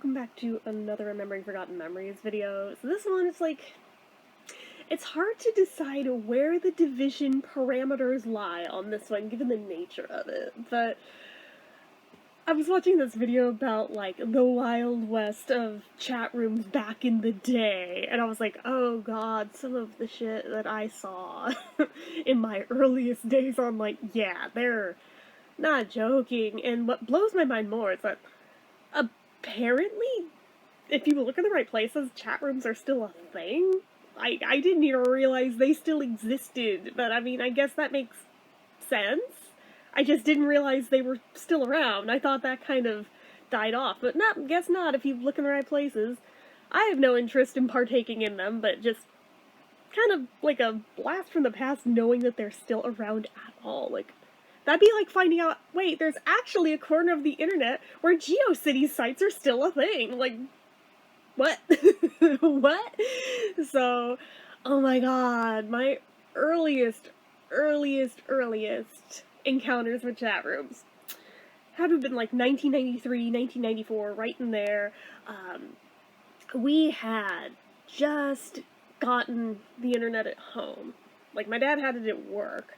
welcome back to another Remembering Forgotten Memories video. So this one, it's hard to decide where the division parameters lie on this one, given the nature of it, but I was watching this video about, like, the Wild West of chat rooms back in the day, and I was like, oh god, some of the shit that I saw in my earliest days on, like, yeah, they're not joking, and what blows my mind more is that apparently, if you look in the right places, chat rooms are still a thing. I didn't even realize they still existed, but I mean, I guess that makes sense. I just didn't realize they were still around. I thought that kind of died off, but no, guess not if you look in the right places. I have no interest in partaking in them, but just kind of like a blast from the past knowing that they're still around at all. Like, that'd be like finding out, wait, there's actually a corner of the internet where GeoCities sites are still a thing. Like, what? What? So, oh my god, my earliest encounters with chat rooms had to have been like 1993, 1994, right in there. We had just gotten the internet at home. Like, my dad had it at work.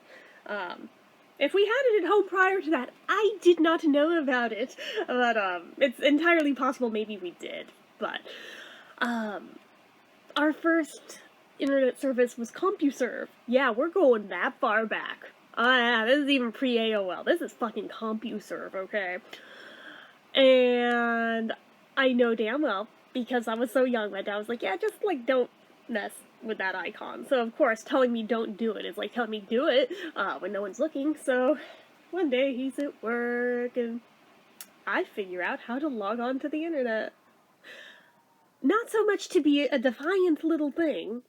If we had it at home prior to that, I did not know about it, but, it's entirely possible maybe we did, but, our first internet service was CompuServe. Yeah, we're going that far back. Oh yeah, this is even pre-AOL. This is fucking CompuServe, okay? And I know damn well, because I was so young, my dad was like, yeah, just, like, don't mess with that icon. So, of course, telling me don't do it is like telling me do it when no one's looking. So, one day he's at work, and I figure out how to log on to the internet. Not so much to be a defiant little thing,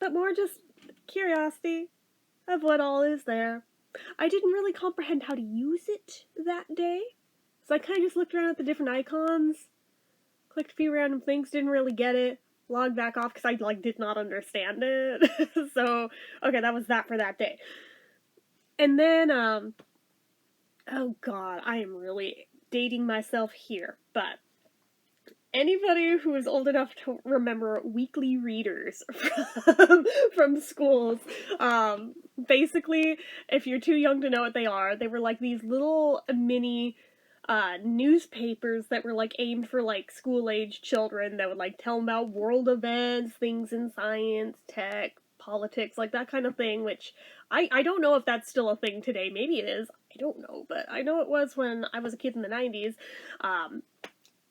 but more just curiosity of what all is there. I didn't really comprehend how to use it that day, so I kind of just looked around at the different icons, clicked a few random things, didn't really get it, logged back off because I, like, did not understand it. So, okay, that was that for that day. And then, oh god, I am really dating myself here, but anybody who is old enough to remember weekly readers from schools, basically, if you're too young to know what they are, they were like these little mini newspapers that were like aimed for like school-age children that would like tell them about world events, things in science, tech, politics, like that kind of thing, which I don't know if that's still a thing today. Maybe it is. I don't know, but I know it was when I was a kid in the 90s.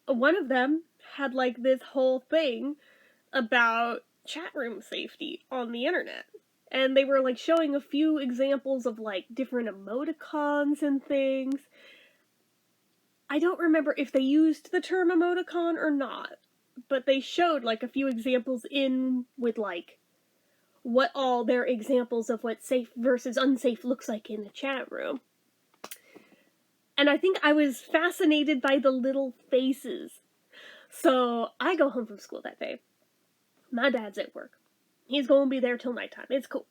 One of them had like this whole thing about chat room safety on the internet. And they were like showing a few examples of like different emoticons and things. I don't remember if they used the term emoticon or not, but they showed like a few examples in with like what all their examples of what safe versus unsafe looks like in a chat room. And I think I was fascinated by the little faces. So I go home from school that day. My dad's at work. He's going to be there till nighttime. It's cool.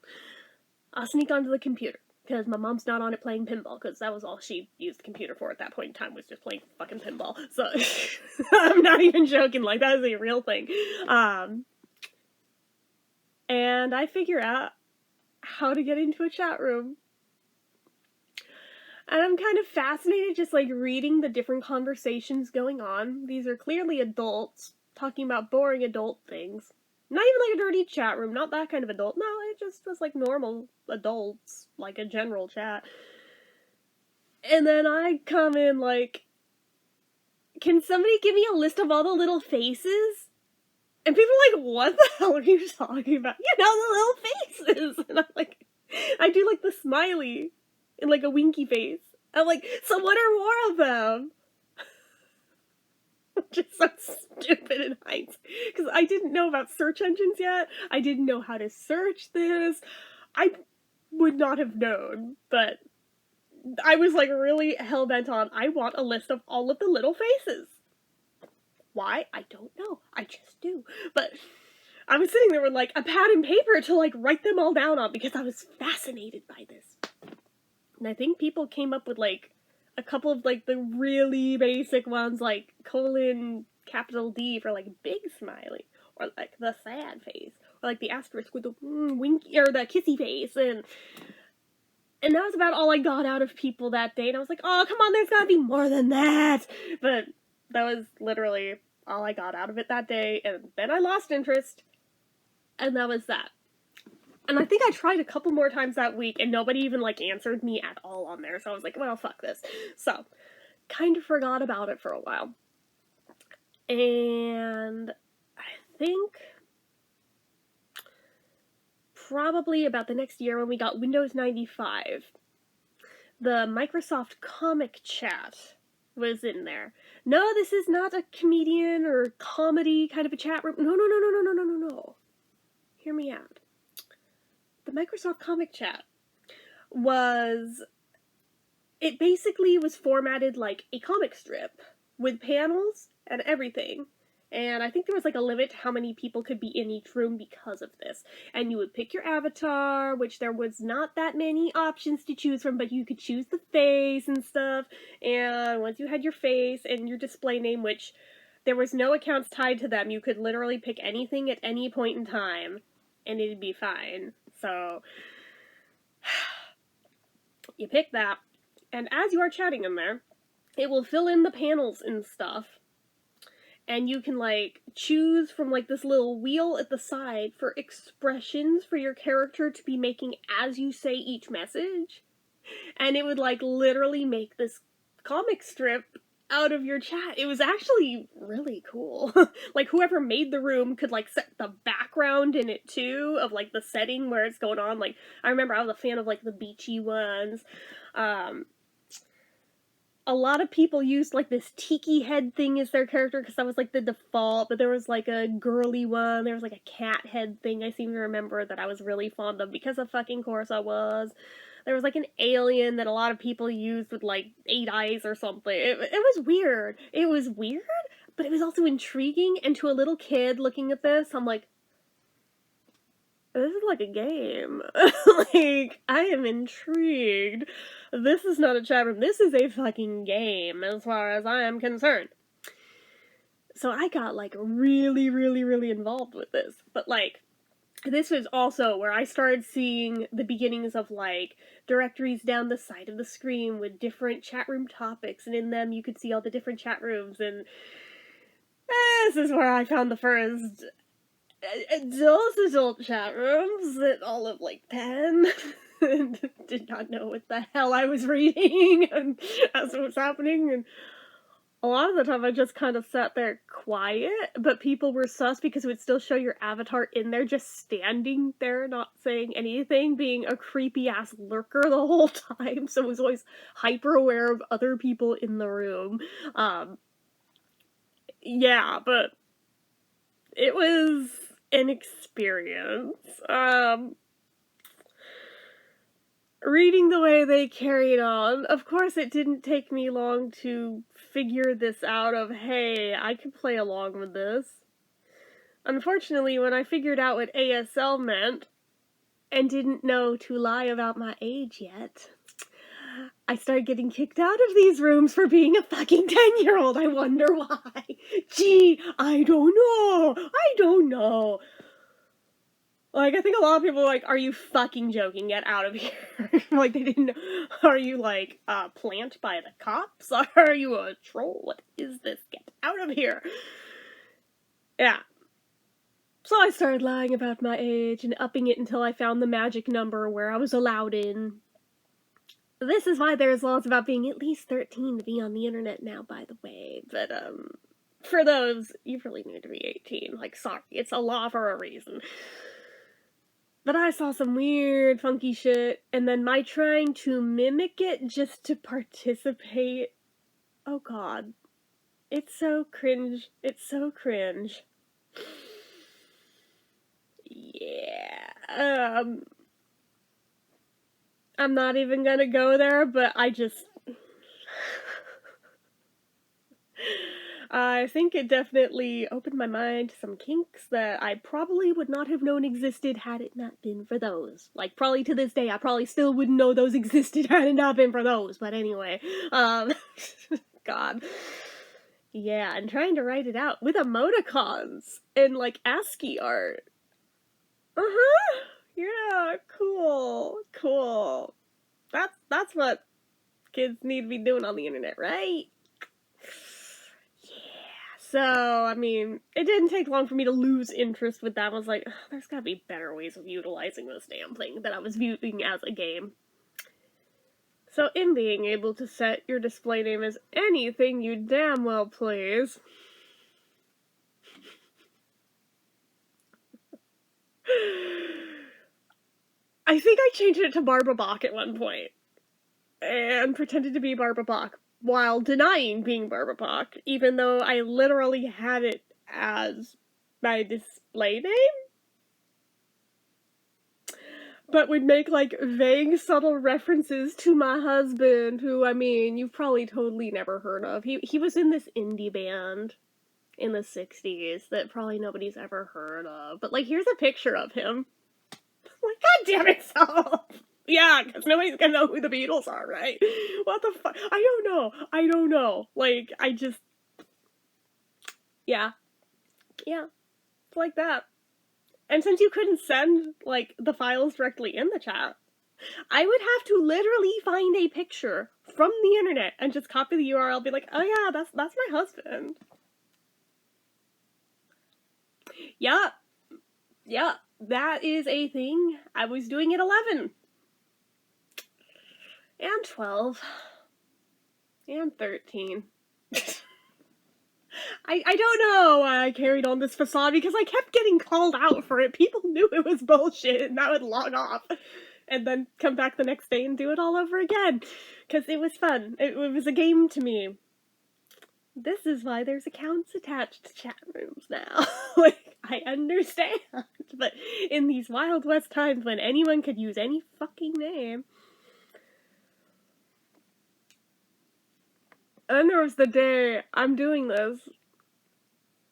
I'll sneak onto the computer, because my mom's not on it playing pinball, because that was all she used the computer for at that point in time, was just playing fucking pinball. So, I'm not even joking, like, that is a real thing. And I figure out how to get into a chat room. And I'm kind of fascinated just, like, reading the different conversations going on. These are clearly adults talking about boring adult things. Not even, like, a dirty chat room, not that kind of adult. No, it just was, like, normal adults, like a general chat. And then I come in, like, can somebody give me a list of all the little faces? And people are like, what the hell are you talking about? You know, the little faces! And I'm like, I do, like, the smiley. In, like, a winky face. I'm like, so what are more of them? Just so stupid in hindsight. Because I didn't know about search engines yet. I didn't know how to search this. I would not have known, but I was, like, really hell-bent on, I want a list of all of the little faces. Why? I don't know. I just do. But I was sitting there with, like, a pad and paper to, like, write them all down on because I was fascinated by this. And I think people came up with, like, a couple of, like, the really basic ones, like, capital D for, like, big smiley, or, like, the sad face, or, like, the asterisk with the winky, or the kissy face, and that was about all I got out of people that day, and I was like, oh, come on, there's gotta be more than that, but that was literally all I got out of it that day, and then I lost interest, and that was that. And I think I tried a couple more times that week, and nobody even, like, answered me at all on there, so I was like, well, fuck this. So, kind of forgot about it for a while. And I think probably about the next year when we got Windows 95, the Microsoft Comic Chat was in there. No, this is not a comedian or comedy kind of a chat room. No. Hear me out. The Microsoft Comic Chat it basically was formatted like a comic strip with panels and everything. And I think there was like a limit to how many people could be in each room because of this. And you would pick your avatar, which there was not that many options to choose from, but you could choose the face and stuff. And once you had your face and your display name, which there was no accounts tied to them, you could literally pick anything at any point in time, and it'd be fine. So, you pick that, and as you are chatting in there, it will fill in the panels and stuff. And you can, like, choose from, like, this little wheel at the side for expressions for your character to be making as you say each message. And it would, like, literally make this comic strip out of your chat. It was actually really cool. Like, whoever made the room could, like, set the background in it, too, of, like, the setting where it's going on. Like, I remember I was a fan of, like, the beachy ones. A lot of people used, like, this tiki head thing as their character, because that was, like, the default, but there was, like, a girly one, there was, like, a cat head thing I seem to remember that I was really fond of, because of fucking course I was. There was, like, an alien that a lot of people used with, like, 8 eyes or something. It was weird. It was weird, but it was also intriguing, and to a little kid looking at this, I'm like, this is like a game. Like, I am intrigued. This is not a chat room. This is a fucking game, as far as I am concerned. So I got, like, really involved with this. But, like, this was also where I started seeing the beginnings of, like, directories down the side of the screen with different chat room topics, and in them you could see all the different chat rooms, and this is where I found the first adult chat rooms that all of, like, 10 and did not know what the hell I was reading and as it was happening, and a lot of the time I just kind of sat there quiet, but people were sus because it would still show your avatar in there just standing there not saying anything, being a creepy ass lurker the whole time, so I was always hyper aware of other people in the room. Yeah, but it was an experience. Reading the way they carried on, of course it didn't take me long to figure this out of, hey, I can play along with this. Unfortunately, when I figured out what ASL meant, and didn't know to lie about my age yet, I started getting kicked out of these rooms for being a fucking 10-year-old. I wonder why. Gee, I don't know. Like, I think a lot of people are like, are you fucking joking? Get out of here. Like, they didn't know. Are you, like, plant by the cops? Are you a troll? What is this? Get out of here. Yeah. So I started lying about my age and upping it until I found the magic number where I was allowed in. This is why there's laws about being at least 13 to be on the internet now, by the way. But, for those, you really need to be 18. Like, sorry, it's a law for a reason. But I saw some weird, funky shit, and then my trying to mimic it just to participate. Oh god. It's so cringe. It's so cringe. Yeah. I'm not even gonna go there, but I think it definitely opened my mind to some kinks that I probably would not have known existed had it not been for those. Like, probably to this day, I probably still wouldn't know those existed had it not been for those, but anyway. God. Yeah, and trying to write it out with emoticons and like ASCII art. Uh-huh. Yeah, cool. Cool. That's what kids need to be doing on the internet, right? Yeah. So, I mean, it didn't take long for me to lose interest with that. I was like, there's gotta be better ways of utilizing this damn thing that I was viewing as a game. So, in being able to set your display name as anything you damn well please, I think I changed it to Barbara Bach at one point and pretended to be Barbara Bach while denying being Barbara Bach, even though I literally had it as my display name, but would make like vague, subtle references to my husband, who, I mean, you've probably totally never heard of. He was in this indie band in the 60s that probably nobody's ever heard of. But like, here's a picture of him. Like, God damn it, so. Yeah, because nobody's gonna know who the Beatles are, right? What the fuck? I don't know. Like, I just. Yeah. Yeah. It's like that. And since you couldn't send, like, the files directly in the chat, I would have to literally find a picture from the internet and just copy the URL, be like, oh yeah, that's my husband. Yeah. Yeah. That is a thing I was doing at 11. And 12. And 13. I don't know why I carried on this facade, because I kept getting called out for it. People knew it was bullshit, and I would log off. And then come back the next day and do it all over again. Because it was fun. It was a game to me. This is why there's accounts attached to chat rooms now. Like, I understand. But in these Wild West times when anyone could use any fucking name. And there was the day I'm doing this,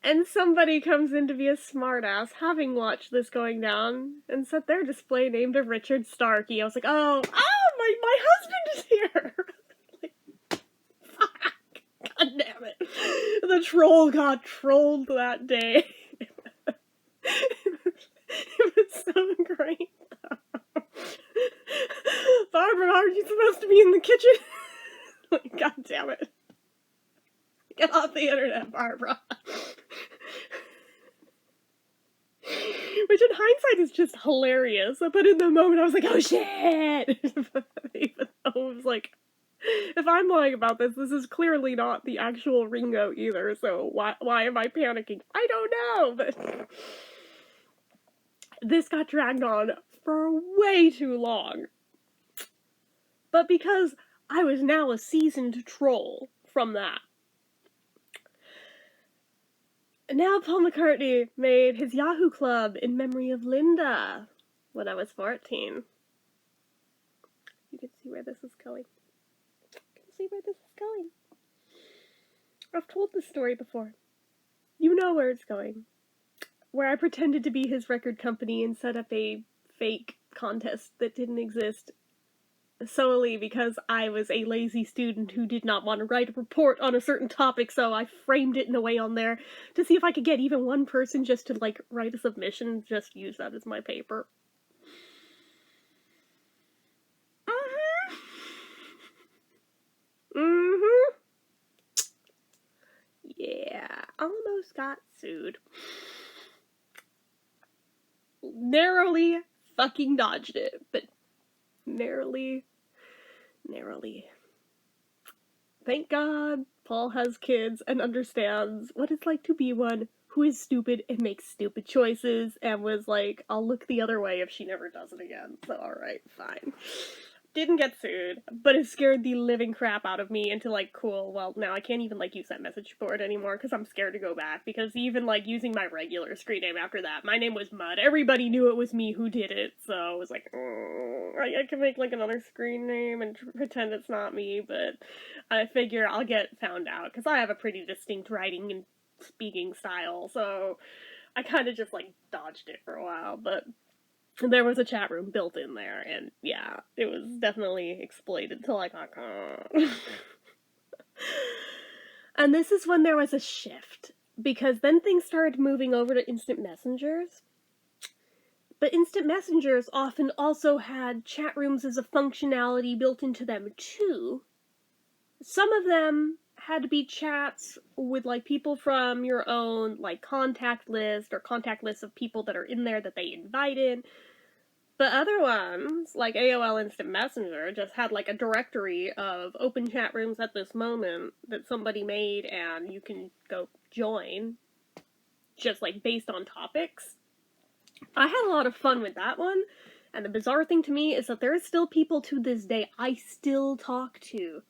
and somebody comes in to be a smartass, having watched this going down, and set their display name to Richard Starkey. I was like, oh, my husband is here! Like, fuck! God damn it. The troll got trolled that day. It was so great. Barbara, aren't you supposed to be in the kitchen? Like, God damn it. Get off the internet, Barbara. Which in hindsight is just hilarious. But in the moment I was like, oh shit! Even though it was like, if I'm lying about this, this is clearly not the actual Ringo either, so why am I panicking? I don't know, but this got dragged on for way too long. But because I was now a seasoned troll from that, now Paul McCartney made his Yahoo Club in memory of Linda when I was 14. You can see where this is going. You can see where this is going. I've told this story before. You know where it's going. Where I pretended to be his record company and set up a fake contest that didn't exist, solely because I was a lazy student who did not want to write a report on a certain topic, so I framed it in a way on there to see if I could get even one person just to, like, write a submission and just use that as my paper. Yeah, almost got sued. Narrowly fucking dodged it, but narrowly. Thank God Paul has kids and understands what it's like to be one who is stupid and makes stupid choices, and was like, I'll look the other way if she never does it again. So, alright, fine. Didn't get sued, but it scared the living crap out of me into, like, cool, well, now I can't even, like, use that message board anymore because I'm scared to go back, because even, like, using my regular screen name after that, my name was Mud. Everybody knew it was me who did it, so I was like, I can make, like, another screen name and pretend it's not me, but I figure I'll get found out, because I have a pretty distinct writing and speaking style, so I kind of just, like, dodged it for a while, but there was a chat room built in there, and yeah, it was definitely exploited till I got caught. And this is when there was a shift, because then things started moving over to instant messengers. But instant messengers often also had chat rooms as a functionality built into them too. Some of them had to be chats with like people from your own like contact list or contact lists of people that are in there that they invited. But other ones, like AOL Instant Messenger, just had like a directory of open chat rooms at this moment that somebody made and you can go join, just like based on topics. I had a lot of fun with that one, and the bizarre thing to me is that there are still people to this day I still talk to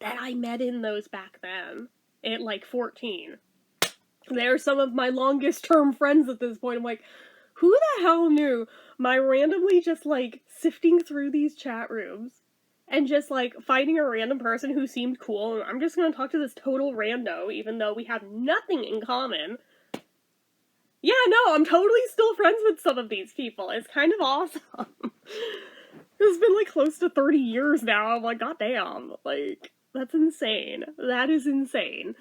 that I met in those back then, at like 14. They're some of my longest term friends at this point. I'm like, who the hell knew my randomly just like sifting through these chat rooms and just like finding a random person who seemed cool, and I'm just gonna talk to this total rando even though we have nothing in common. Yeah, no, I'm totally still friends with some of these people. It's kind of awesome. It's been like close to 30 years now. I'm like, goddamn, like, that's insane. That is insane.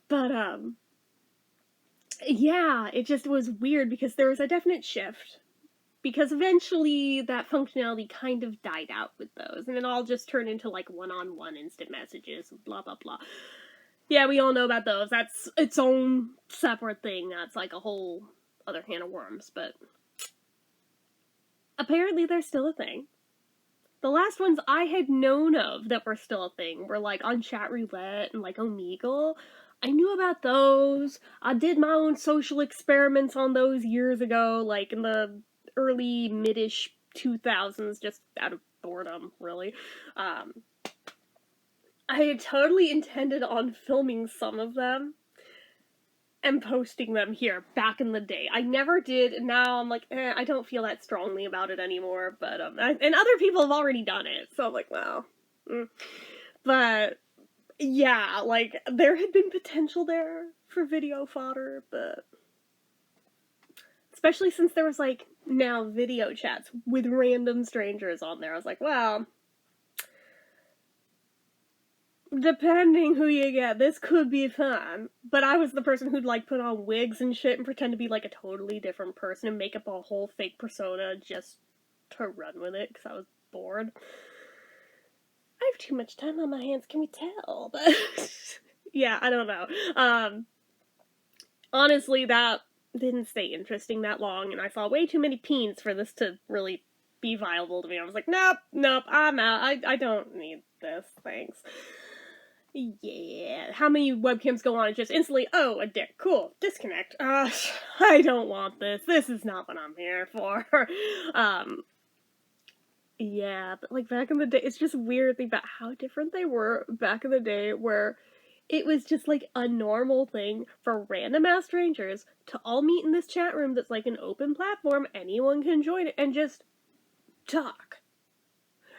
But, yeah, it just was weird because there was a definite shift. Because eventually that functionality kind of died out with those, and it all just turned into like one-on-one instant messages, blah blah blah. Yeah, we all know about those. That's its own separate thing. That's like a whole other can of worms, but apparently they're still a thing. The last ones I had known of that were still a thing were like on Chat Roulette and like Omegle. I knew about those. I did my own social experiments on those years ago, like in the early mid-ish 2000s, just out of boredom, really. I had totally intended on filming some of them and posting them here back in the day. I never did, and now I'm like, I don't feel that strongly about it anymore, but, and other people have already done it, so I'm like, well, But, yeah, like, there had been potential there for video fodder, but especially since there was, like, now video chats with random strangers on there, I was like, well, depending who you get, this could be fun. But I was the person who'd like put on wigs and shit and pretend to be like a totally different person and make up a whole fake persona just to run with it because I was bored. I have too much time on my hands, can we tell? But yeah, I don't know. Honestly, that didn't stay interesting that long, and I saw way too many peens for this to really be viable to me. I was like, nope, I'm out. I don't need this, thanks. Yeah, how many webcams go on and just instantly, oh, a dick, cool, disconnect. I don't want this. This is not what I'm here for. Yeah, but like back in the day, it's just weird to think about how different they were back in the day where it was just like a normal thing for random ass strangers to all meet in this chat room that's like an open platform, anyone can join it, and just talk.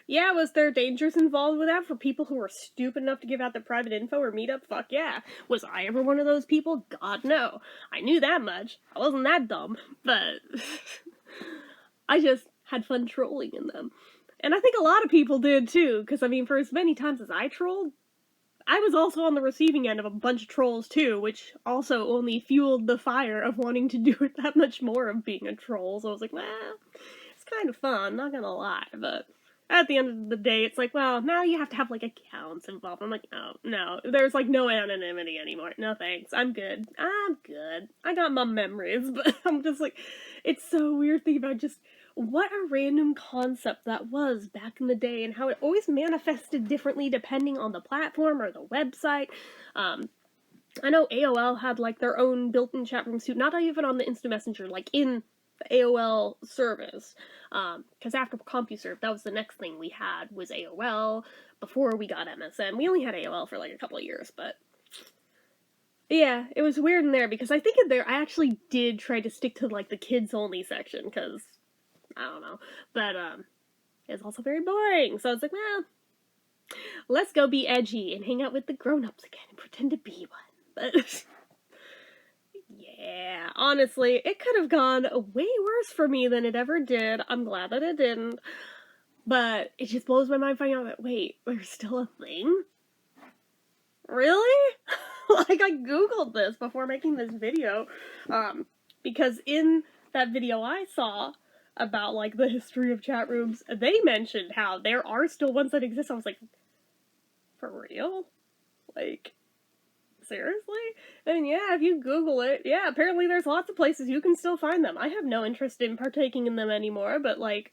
Yeah, was there dangers involved with that for people who were stupid enough to give out their private info or meet up? Fuck yeah. Was I ever one of those people? God, no. I knew that much. I wasn't that dumb, but I just had fun trolling in them. And I think a lot of people did too, because I mean, for as many times as I trolled, I was also on the receiving end of a bunch of trolls too, which also only fueled the fire of wanting to do it that much more of being a troll. So I was like, well, it's kind of fun, not gonna lie, but at the end of the day, it's like, well, now you have to have, like, accounts involved. I'm like, oh, no, there's, like, no anonymity anymore. No thanks, I'm good. I got my memories, but I'm just like, it's so weird thinking about just what a random concept that was back in the day and how it always manifested differently depending on the platform or the website. I know AOL had, like, their own built-in chat room too, not even on the Instant Messenger, like, in the AOL service, because after CompuServe, that was the next thing we had, was AOL, before we got MSN. We only had AOL for, like, a couple of years, but yeah, it was weird in there, because I think in there, I actually did try to stick to, like, the kids-only section, because, I don't know, but, it's also very boring, so I was like, well, let's go be edgy and hang out with the grown-ups again and pretend to be one, but yeah, honestly, it could have gone way worse for me than it ever did. I'm glad that it didn't. But it just blows my mind finding out that, wait, there's still a thing? Really? Like, I googled this before making this video, because in that video I saw about, like, the history of chat rooms, they mentioned how there are still ones that exist. I was like, for real? Like, seriously? And yeah, if you Google it, yeah, apparently there's lots of places you can still find them. I have no interest in partaking in them anymore, but, like,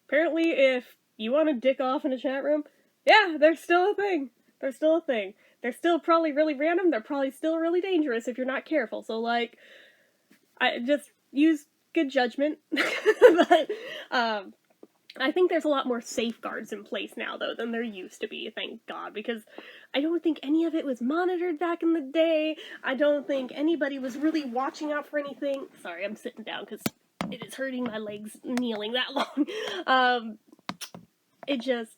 apparently if you want to dick off in a chat room, yeah, they're still a thing. They're still a thing. They're still probably really random. They're probably still really dangerous if you're not careful. So, like, I just use good judgment. But, I think there's a lot more safeguards in place now, though, than there used to be, thank God, because I don't think any of it was monitored back in the day. I don't think anybody was really watching out for anything. Sorry, I'm sitting down because it is hurting my legs kneeling that long. It just...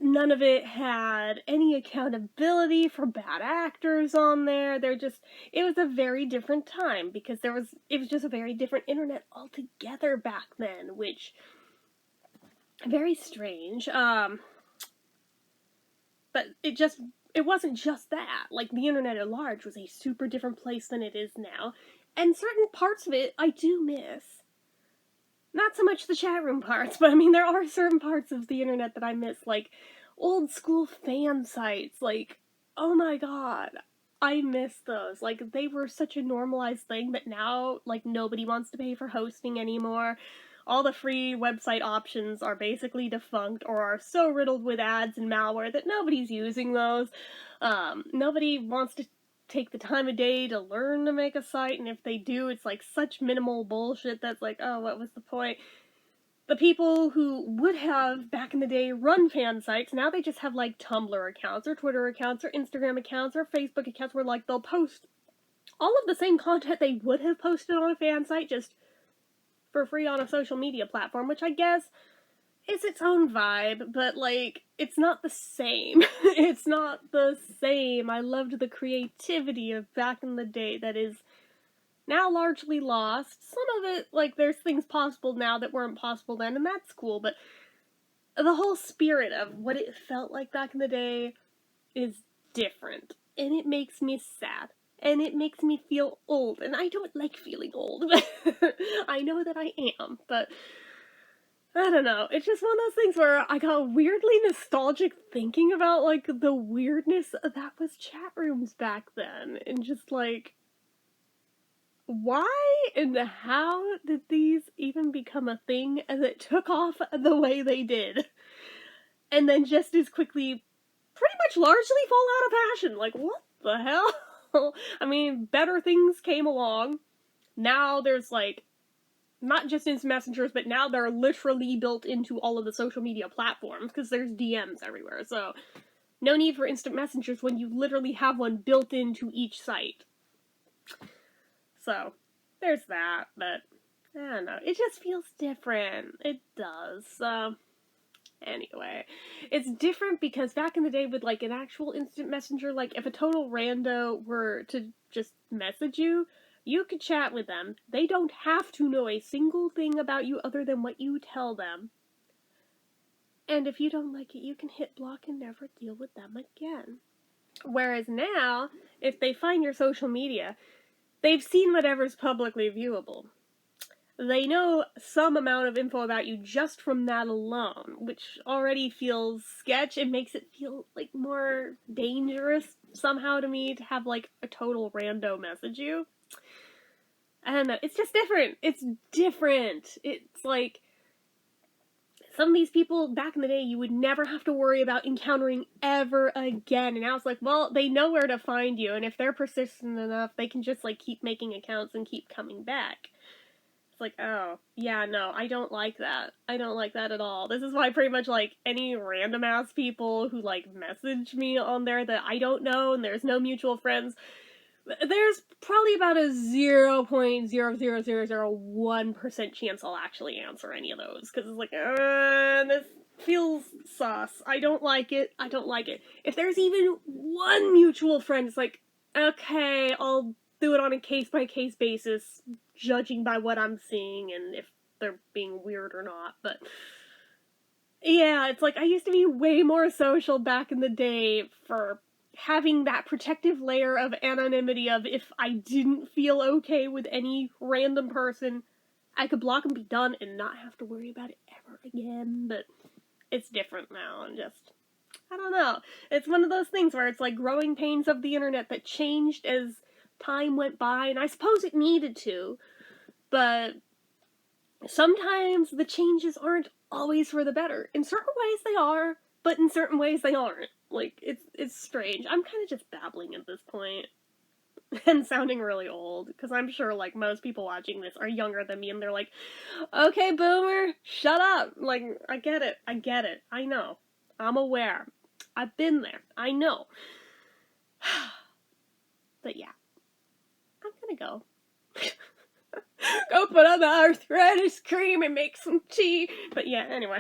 None of it had any accountability for bad actors on there. It was a very different time, because it was just a very different internet altogether back then, which... very strange. But it wasn't just that. Like, the internet at large was a super different place than it is now. And certain parts of it I do miss. Not so much the chat room parts, but I mean, there are certain parts of the internet that I miss, like old school fan sites. Like, oh my god, I miss those. Like, they were such a normalized thing that now, like, nobody wants to pay for hosting anymore. All the free website options are basically defunct or are so riddled with ads and malware that nobody's using those. Nobody wants to take the time of day to learn to make a site, and if they do, it's like such minimal bullshit that's like, oh, what was the point? The people who would have, back in the day, run fan sites, now they just have, like, Tumblr accounts, or Twitter accounts, or Instagram accounts, or Facebook accounts where, like, they'll post all of the same content they would have posted on a fan site, just for free on a social media platform, which I guess is its own vibe, but, like, it's not the same. It's not the same. I loved the creativity of back in the day that is now largely lost. Some of it, like, there's things possible now that weren't possible then, and that's cool, but the whole spirit of what it felt like back in the day is different, and it makes me sad. And it makes me feel old, and I don't like feeling old. I know that I am, but I don't know. It's just one of those things where I got weirdly nostalgic thinking about, like, the weirdness that was chat rooms back then, and just, like, why and how did these even become a thing that took off the way they did? And then just as quickly, pretty much largely fall out of fashion. Like, what the hell? I mean, better things came along. Now there's, like, not just instant messengers, but now they're literally built into all of the social media platforms, because there's DMs everywhere, so no need for instant messengers when you literally have one built into each site. So, there's that, but I don't know. It just feels different. It does. So, anyway, it's different because back in the day with, like, an actual instant messenger, like, if a total rando were to just message you, you could chat with them. They don't have to know a single thing about you other than what you tell them. And if you don't like it, you can hit block and never deal with them again. Whereas now, if they find your social media, they've seen whatever's publicly viewable. They know some amount of info about you just from that alone, which already feels sketch. It makes it feel, like, more dangerous somehow to me to have, like, a total rando message you. I don't know. It's just different. It's different. It's like, some of these people back in the day you would never have to worry about encountering ever again. And now it's like, well, they know where to find you, and if they're persistent enough, they can just, like, keep making accounts and keep coming back. It's like, oh, yeah, no, I don't like that. I don't like that at all. This is why pretty much, like, any random ass people who, like, message me on there that I don't know and there's no mutual friends, there's probably about a 0.00001% chance I'll actually answer any of those, because it's like, this feels sus. I don't like it. I don't like it. If there's even one mutual friend, it's like, okay, I'll do it on a case-by-case basis, judging by what I'm seeing and if they're being weird or not, but yeah, it's like, I used to be way more social back in the day for having that protective layer of anonymity of if I didn't feel okay with any random person, I could block and be done and not have to worry about it ever again. But it's different now, and just, I don't know. It's one of those things where it's like growing pains of the internet that changed as time went by, and I suppose it needed to, but sometimes the changes aren't always for the better. In certain ways they are, but in certain ways they aren't. Like, it's strange. I'm kind of just babbling at this point and sounding really old, because I'm sure, like, most people watching this are younger than me, and they're like, okay, boomer, shut up. Like, I get it, I know. I'm aware. I've been there. I know. But yeah, I'm gonna go. Go put on the arthritis cream and make some tea. But yeah, anyway.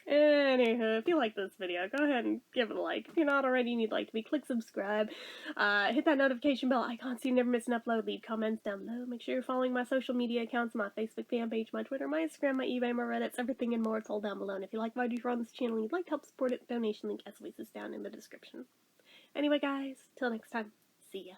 Anywho, if you like this video, go ahead and give it a like. If you're not already and you'd like to be, click subscribe. Hit that notification bell icon so you never miss an upload. Leave comments down below. Make sure you're following my social media accounts, my Facebook fan page, my Twitter, my Instagram, my eBay, my Reddits, everything and more. It's all down below. And if you like what I do for on this channel and you'd like to help support it, the donation link as always is down in the description. Anyway, guys, till next time, see ya.